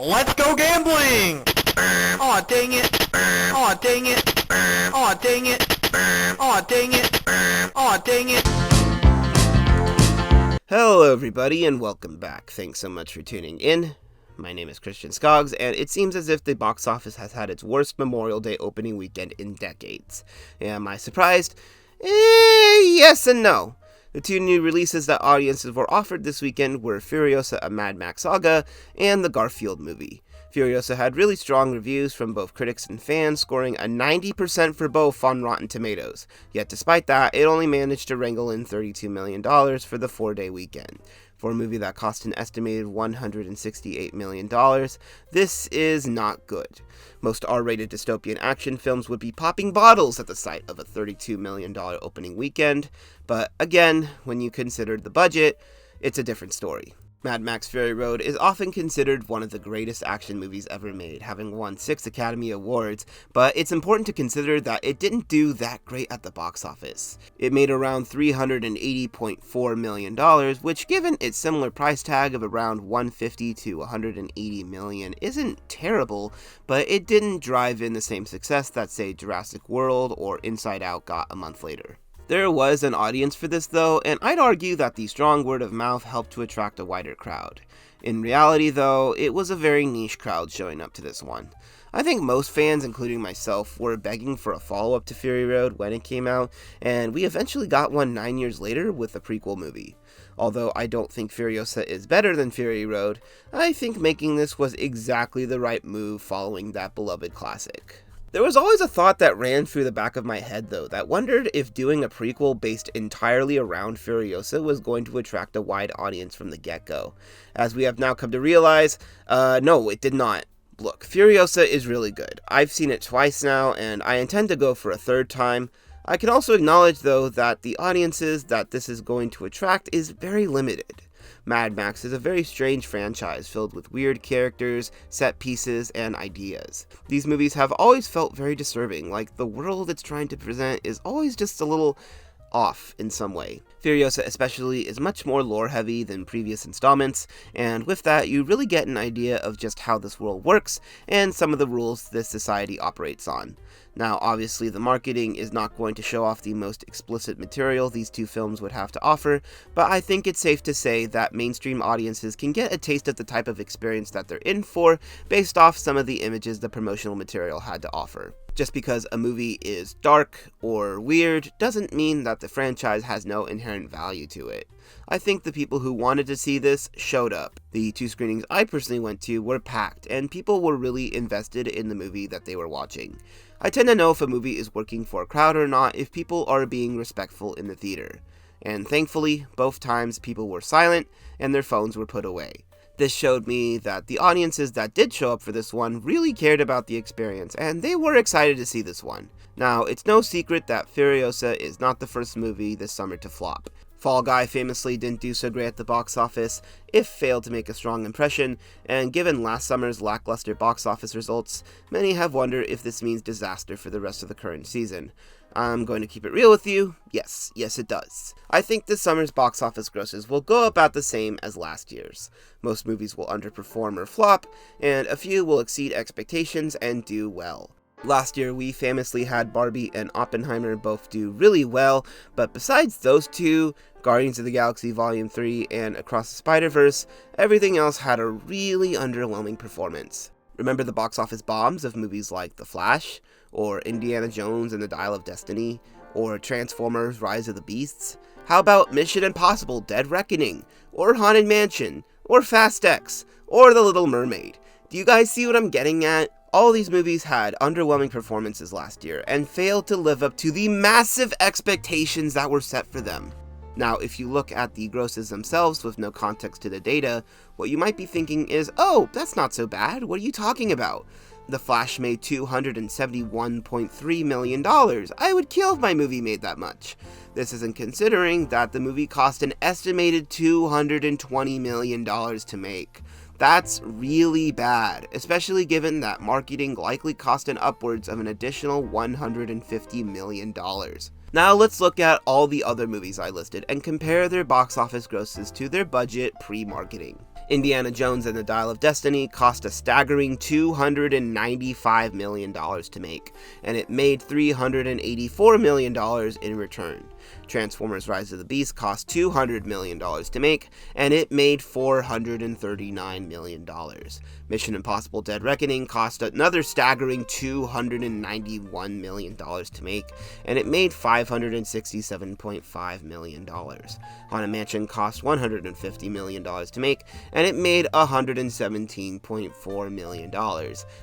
Let's go gambling! Aw, dang it! Aw, dang it! Aw, dang it! Aw, dang it! Aw, dang it! Hello everybody and welcome back. Thanks so much for tuning in. My name is Christian Skoggs, and it seems as if the box office has had its worst Memorial Day opening weekend in decades. Am I surprised? Yes and no. The two new releases that audiences were offered this weekend were Furiosa, a Mad Max saga, and the Garfield movie. Furiosa had really strong reviews from both critics and fans, scoring a 90% for both on Rotten Tomatoes. Yet despite that, it only managed to wrangle in $32 million for the 4-day weekend. For a movie that cost an estimated $168 million, this is not good. Most R-rated dystopian action films would be popping bottles at the sight of a $32 million opening weekend, but again, when you consider the budget, it's a different story. Mad Max Fury Road is often considered one of the greatest action movies ever made, having won 6 Academy Awards, but it's important to consider that it didn't do that great at the box office. It made around $380.4 million, which given its similar price tag of around $150 to $180 million isn't terrible, but it didn't drive in the same success that, say, Jurassic World or Inside Out got a month later. There was an audience for this though, and I'd argue that the strong word of mouth helped to attract a wider crowd. In reality though, it was a very niche crowd showing up to this one. I think most fans, including myself, were begging for a follow-up to Fury Road when it came out, and we eventually got one 9 years later with a prequel movie. Although I don't think Furiosa is better than Fury Road, I think making this was exactly the right move following that beloved classic. There was always a thought that ran through the back of my head, though, that wondered if doing a prequel based entirely around Furiosa was going to attract a wide audience from the get-go. As we have now come to realize, no, it did not. Look, Furiosa is really good. I've seen it twice now, and I intend to go for a third time. I can also acknowledge, though, that the audiences that this is going to attract is very limited. Mad Max is a very strange franchise filled with weird characters, set pieces, and ideas. These movies have always felt very disturbing, like the world it's trying to present is always just a little off in some way. Furiosa especially is much more lore-heavy than previous installments, and with that you really get an idea of just how this world works and some of the rules this society operates on. Now, obviously, the marketing is not going to show off the most explicit material these two films would have to offer, but I think it's safe to say that mainstream audiences can get a taste of the type of experience that they're in for based off some of the images the promotional material had to offer. Just because a movie is dark or weird doesn't mean that the franchise has no inherent value to it. I think the people who wanted to see this showed up. The 2 screenings I personally went to were packed, and people were really invested in the movie that they were watching. I tend to know if a movie is working for a crowd or not if people are being respectful in the theater. And thankfully, both times people were silent and their phones were put away. This showed me that the audiences that did show up for this one really cared about the experience, and they were excited to see this one. Now, it's no secret that Furiosa is not the first movie this summer to flop. Fall Guy famously didn't do so great at the box office, if failed to make a strong impression, and given last summer's lackluster box office results, many have wondered if this means disaster for the rest of the current season. I'm going to keep it real with you. Yes it does. I think this summer's box office grosses will go about the same as last year's. Most movies will underperform or flop, and a few will exceed expectations and do well. Last year, we famously had Barbie and Oppenheimer both do really well, but besides those two, Guardians of the Galaxy Volume 3 and Across the Spider-Verse, everything else had a really underwhelming performance. Remember the box office bombs of movies like The Flash, or Indiana Jones and the Dial of Destiny, or Transformers Rise of the Beasts? How about Mission Impossible Dead Reckoning, or Haunted Mansion, or Fast X, or The Little Mermaid? Do you guys see what I'm getting at? All these movies had underwhelming performances last year and failed to live up to the massive expectations that were set for them. Now, if you look at the grosses themselves with no context to the data, what you might be thinking is, oh, that's not so bad, what are you talking about? The Flash made $271.3 million. I would kill if my movie made that much. This isn't considering that the movie cost an estimated $220 million to make. That's really bad, especially given that marketing likely cost an upwards of an additional $150 million. Now let's look at all the other movies I listed and compare their box office grosses to their budget pre-marketing. Indiana Jones and the Dial of Destiny cost a staggering $295 million to make, and it made $384 million in return. Transformers Rise of the Beast cost $200 million to make, and it made $439 million. Mission Impossible Dead Reckoning cost another staggering $291 million to make, and it made $567.5 million. Haunted Mansion cost $150 million to make, and it made $117.4 million.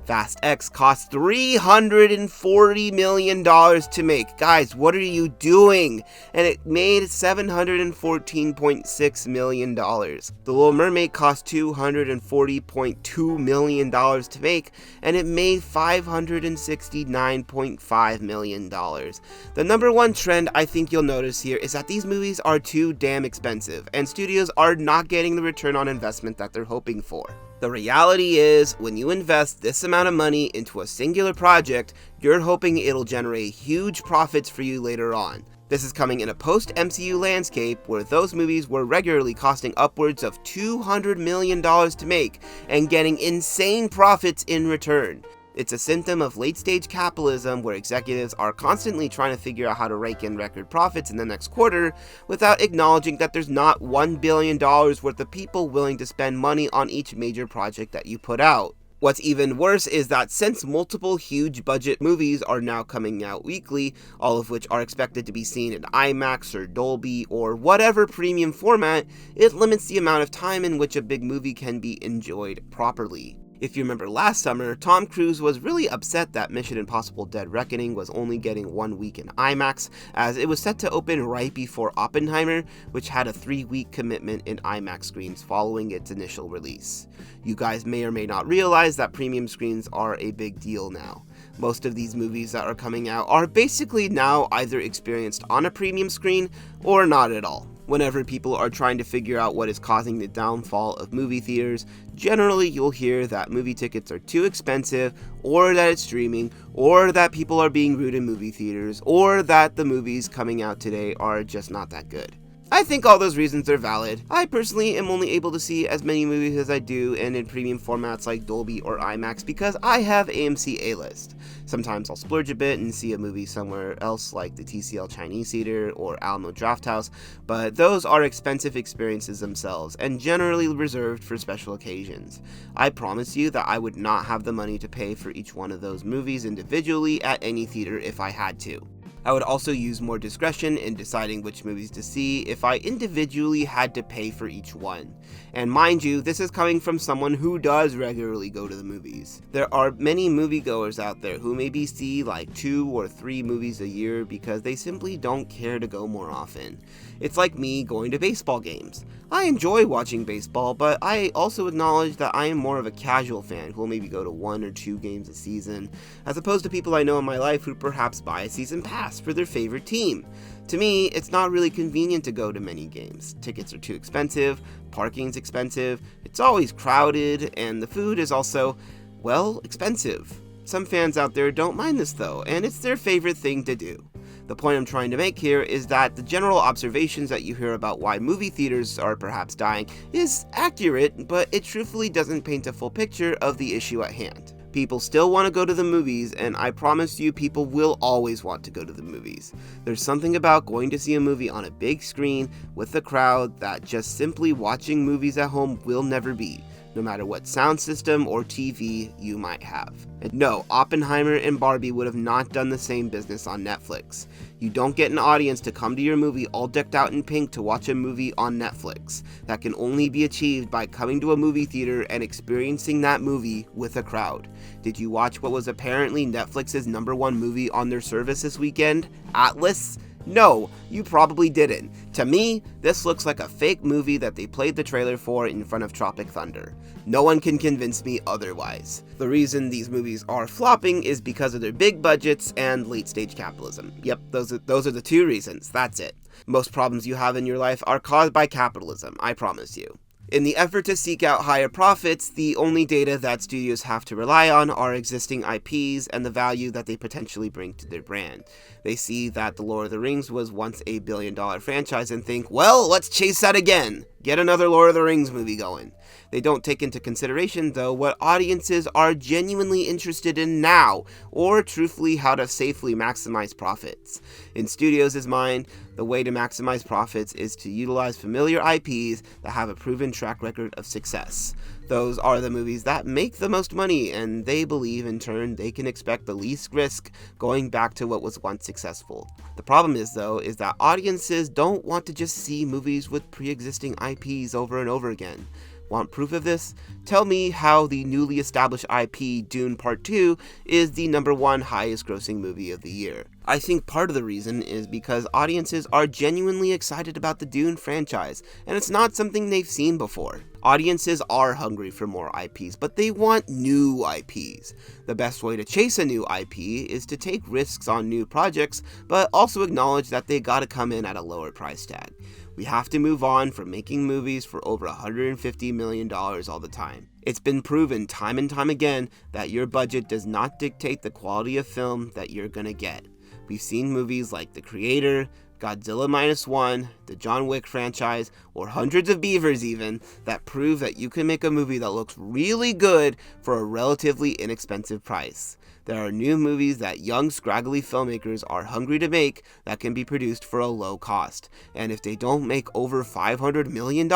Fast X cost $340 million to make. Guys, what are you doing? And it made $714.6 million. The Little Mermaid cost $240.2 million to make, and it made $569.5 million. The number one trend I think you'll notice here is that these movies are too damn expensive, and studios are not getting the return on investment that they're hoping for. The reality is, when you invest this amount of money into a singular project, you're hoping it'll generate huge profits for you later on. This is coming in a post-MCU landscape where those movies were regularly costing upwards of $200 million to make and getting insane profits in return. It's a symptom of late-stage capitalism where executives are constantly trying to figure out how to rake in record profits in the next quarter without acknowledging that there's not $1 billion worth of people willing to spend money on each major project that you put out. What's even worse is that since multiple huge budget movies are now coming out weekly, all of which are expected to be seen in IMAX or Dolby or whatever premium format, it limits the amount of time in which a big movie can be enjoyed properly. If you remember last summer, Tom Cruise was really upset that Mission Impossible Dead Reckoning was only getting 1 week in IMAX, as it was set to open right before Oppenheimer, which had a 3-week commitment in IMAX screens following its initial release. You guys may or may not realize that premium screens are a big deal now. Most of these movies that are coming out are basically now either experienced on a premium screen or not at all. Whenever people are trying to figure out what is causing the downfall of movie theaters, generally you'll hear that movie tickets are too expensive, or that it's streaming, or that people are being rude in movie theaters, or that the movies coming out today are just not that good. I think all those reasons are valid. I personally am only able to see as many movies as I do and in premium formats like Dolby or IMAX because I have AMC A-List. Sometimes I'll splurge a bit and see a movie somewhere else like the TCL Chinese Theater or Alamo Drafthouse, but those are expensive experiences themselves and generally reserved for special occasions. I promise you that I would not have the money to pay for each one of those movies individually at any theater if I had to. I would also use more discretion in deciding which movies to see if I individually had to pay for each one. And mind you, this is coming from someone who does regularly go to the movies. There are many moviegoers out there who maybe see like 2 or 3 movies a year because they simply don't care to go more often. It's like me going to baseball games. I enjoy watching baseball, but I also acknowledge that I am more of a casual fan who will maybe go to 1 or 2 games a season, as opposed to people I know in my life who perhaps buy a season pass for their favorite team. To me, it's not really convenient to go to many games. Tickets are too expensive, parking's expensive, it's always crowded, and the food is also, well, expensive. Some fans out there don't mind this though, and it's their favorite thing to do. The point I'm trying to make here is that the general observations that you hear about why movie theaters are perhaps dying is accurate, but it truthfully doesn't paint a full picture of the issue at hand. People still want to go to the movies, and I promise you people will always want to go to the movies. There's something about going to see a movie on a big screen with a crowd that just simply watching movies at home will never be, no matter what sound system or TV you might have. And no, Oppenheimer and Barbie would have not done the same business on Netflix. You don't get an audience to come to your movie all decked out in pink to watch a movie on Netflix. That can only be achieved by coming to a movie theater and experiencing that movie with a crowd. Did you watch what was apparently Netflix's #1 movie on their service this weekend? Atlas? No, you probably didn't. To me, this looks like a fake movie that they played the trailer for in front of Tropic Thunder. No one can convince me otherwise. The reason these movies are flopping is because of their big budgets and late-stage capitalism. Yep, those are the 2 reasons, that's it. Most problems you have in your life are caused by capitalism, I promise you. In the effort to seek out higher profits, the only data that studios have to rely on are existing IPs and the value that they potentially bring to their brand. They see that The Lord of the Rings was once a $1 billion franchise and think, well, let's chase that again. get another Lord of the Rings movie going. They don't take into consideration, though, what audiences are genuinely interested in now, or truthfully how to safely maximize profits. In studios' mind, the way to maximize profits is to utilize familiar IPs that have a proven track record of success. Those are the movies that make the most money, and they believe in turn they can expect the least risk going back to what was once successful. The problem is, though, is that audiences don't want to just see movies with pre-existing IPs over and over again. Want proof of this? Tell me how the newly established IP Dune Part 2 is the #1 highest grossing movie of the year. I think part of the reason is because audiences are genuinely excited about the Dune franchise, and it's not something they've seen before. Audiences are hungry for more IPs, but they want new IPs. The best way to chase a new IP is to take risks on new projects, but also acknowledge that they gotta come in at a lower price tag. We have to move on from making movies for over $150 million all the time. It's been proven time and time again that your budget does not dictate the quality of film that you're gonna get. We've seen movies like The Creator, Godzilla Minus One, the John Wick franchise, or Hundreds of Beavers even, that prove that you can make a movie that looks really good for a relatively inexpensive price. There are new movies that young, scraggly filmmakers are hungry to make that can be produced for a low cost. And if they don't make over $500 million,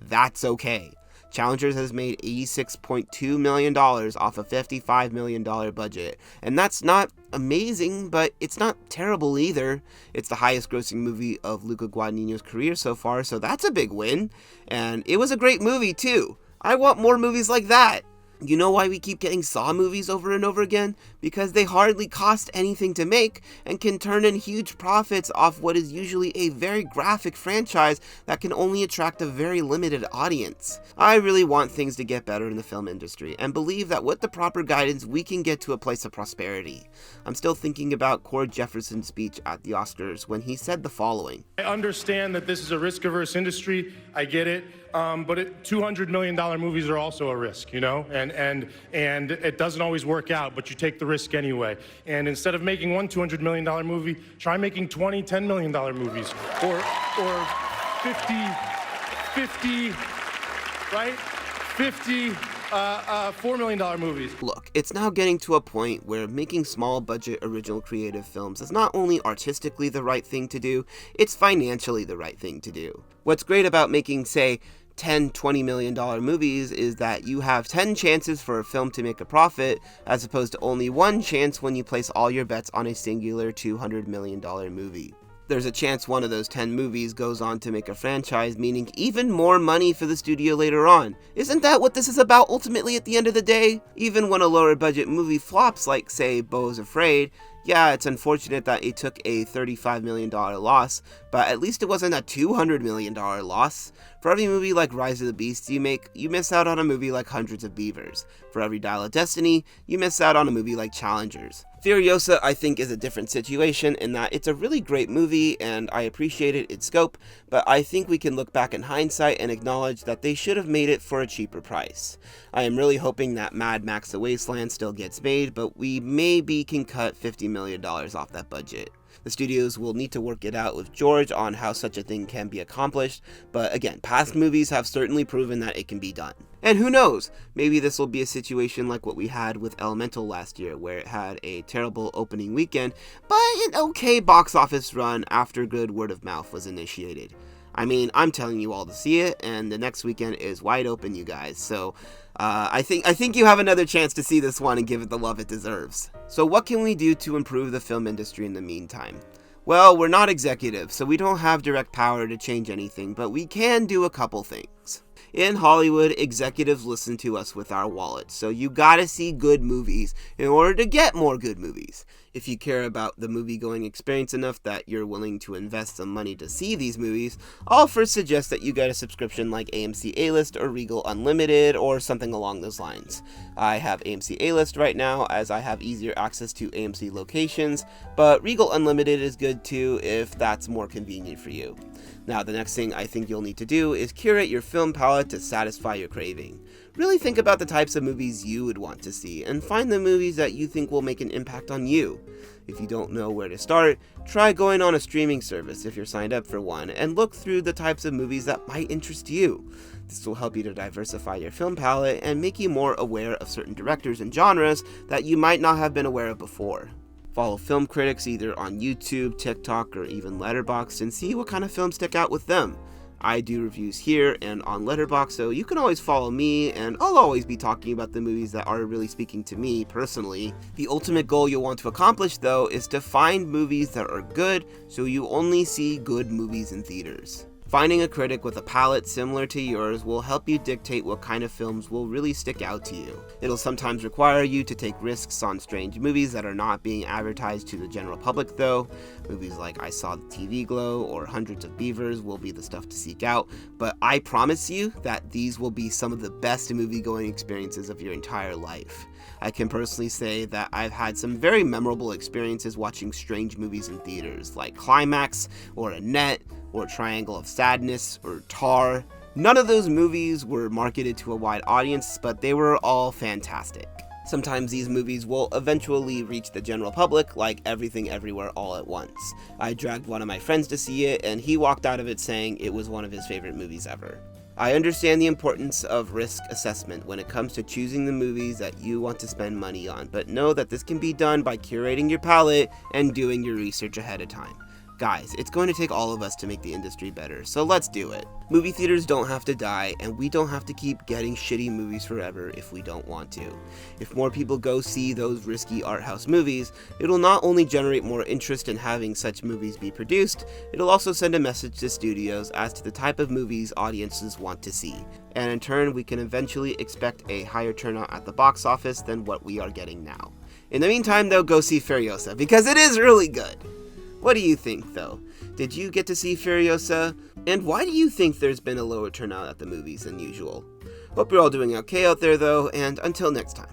that's okay. Challengers has made $86.2 million off a $55 million budget. And that's not amazing, but it's not terrible either. It's the highest grossing movie of Luca Guadagnino's career so far, so that's a big win. And it was a great movie too. I want more movies like that. You know why we keep getting Saw movies over and over again? Because they hardly cost anything to make and can turn in huge profits off what is usually a very graphic franchise that can only attract a very limited audience. I really want things to get better in the film industry and believe that with the proper guidance we can get to a place of prosperity. I'm still thinking about Cord Jefferson's speech at the Oscars when he said the following. I understand that this is a risk-averse industry, I get it. But $200 million movies are also a risk, you know, and it doesn't always work out, but you take the risk anyway. And instead of making one $200 million movie, try making 20 $10 million movies, or 50, right? 50 $4 million movies. Look, it's now getting to a point where making small budget original creative films is not only artistically the right thing to do, it's financially the right thing to do. What's great about making, say, $10, $20 million movies is that you have 10 chances for a film to make a profit, as opposed to only one chance when you place all your bets on a singular $200 million movie. There's a chance one of those 10 movies goes on to make a franchise, meaning even more money for the studio later on. Isn't that what this is about ultimately at the end of the day? Even when a lower budget movie flops, like say Beau's Afraid, yeah, it's unfortunate that it took a $35 million loss, but at least it wasn't a $200 million loss. For every movie like Rise of the Beasts you make, you miss out on a movie like Hundreds of Beavers. For every Dial of Destiny, you miss out on a movie like Challengers. Furiosa, I think, is a different situation in that it's a really great movie and I appreciated its scope, but I think we can look back in hindsight and acknowledge that they should have made it for a cheaper price. I am really hoping that Mad Max The Wasteland still gets made, but we maybe can cut $50 million off that budget. The studios will need to work it out with George on how such a thing can be accomplished, but again, past movies have certainly proven that it can be done. And who knows, maybe this will be a situation like what we had with Elemental last year, where it had a terrible opening weekend, but an okay box office run after good word of mouth was initiated. I mean, I'm telling you all to see it, and the next weekend is wide open, you guys, so I think you have another chance to see this one and give it the love it deserves. So what can we do to improve the film industry in the meantime? Well, we're not executives, so we don't have direct power to change anything, but we can do a couple things. In Hollywood, executives listen to us with our wallets, so you gotta see good movies in order to get more good movies. If you care about the movie-going experience enough that you're willing to invest some money to see these movies, I'll first suggest that you get a subscription like AMC A-List or Regal Unlimited or something along those lines. I have AMC A-List right now as I have easier access to AMC locations, but Regal Unlimited is good too if that's more convenient for you. Now, the next thing I think you'll need to do is curate your film palette to satisfy your craving. Really think about the types of movies you would want to see, and find the movies that you think will make an impact on you. If you don't know where to start, try going on a streaming service if you're signed up for one, and look through the types of movies that might interest you. This will help you to diversify your film palette and make you more aware of certain directors and genres that you might not have been aware of before. Follow film critics either on YouTube, TikTok, or even Letterboxd and see what kind of films stick out with them. I do reviews here and on Letterboxd, so you can always follow me, and I'll always be talking about the movies that are really speaking to me personally. The ultimate goal you'll want to accomplish, though, is to find movies that are good, so you only see good movies in theaters. Finding a critic with a palette similar to yours will help you dictate what kind of films will really stick out to you. It'll sometimes require you to take risks on strange movies that are not being advertised to the general public though. Movies like I Saw the TV Glow or Hundreds of Beavers will be the stuff to seek out, but I promise you that these will be some of the best movie-going experiences of your entire life. I can personally say that I've had some very memorable experiences watching strange movies in theaters, like Climax, or Annette, or Triangle of Sadness, or Tar. None of those movies were marketed to a wide audience, but they were all fantastic. Sometimes these movies will eventually reach the general public, like Everything Everywhere All at Once. I dragged one of my friends to see it, and he walked out of it saying it was one of his favorite movies ever. I understand the importance of risk assessment when it comes to choosing the movies that you want to spend money on, but know that this can be done by curating your palette and doing your research ahead of time. Guys, it's going to take all of us to make the industry better, so let's do it. Movie theaters don't have to die, and we don't have to keep getting shitty movies forever if we don't want to. If more people go see those risky art house movies, it'll not only generate more interest in having such movies be produced, it'll also send a message to studios as to the type of movies audiences want to see. And in turn, we can eventually expect a higher turnout at the box office than what we are getting now. In the meantime, though, go see Furiosa, because it is really good. What do you think, though? Did you get to see Furiosa? And why do you think there's been a lower turnout at the movies than usual? Hope you're all doing okay out there, though, and until next time.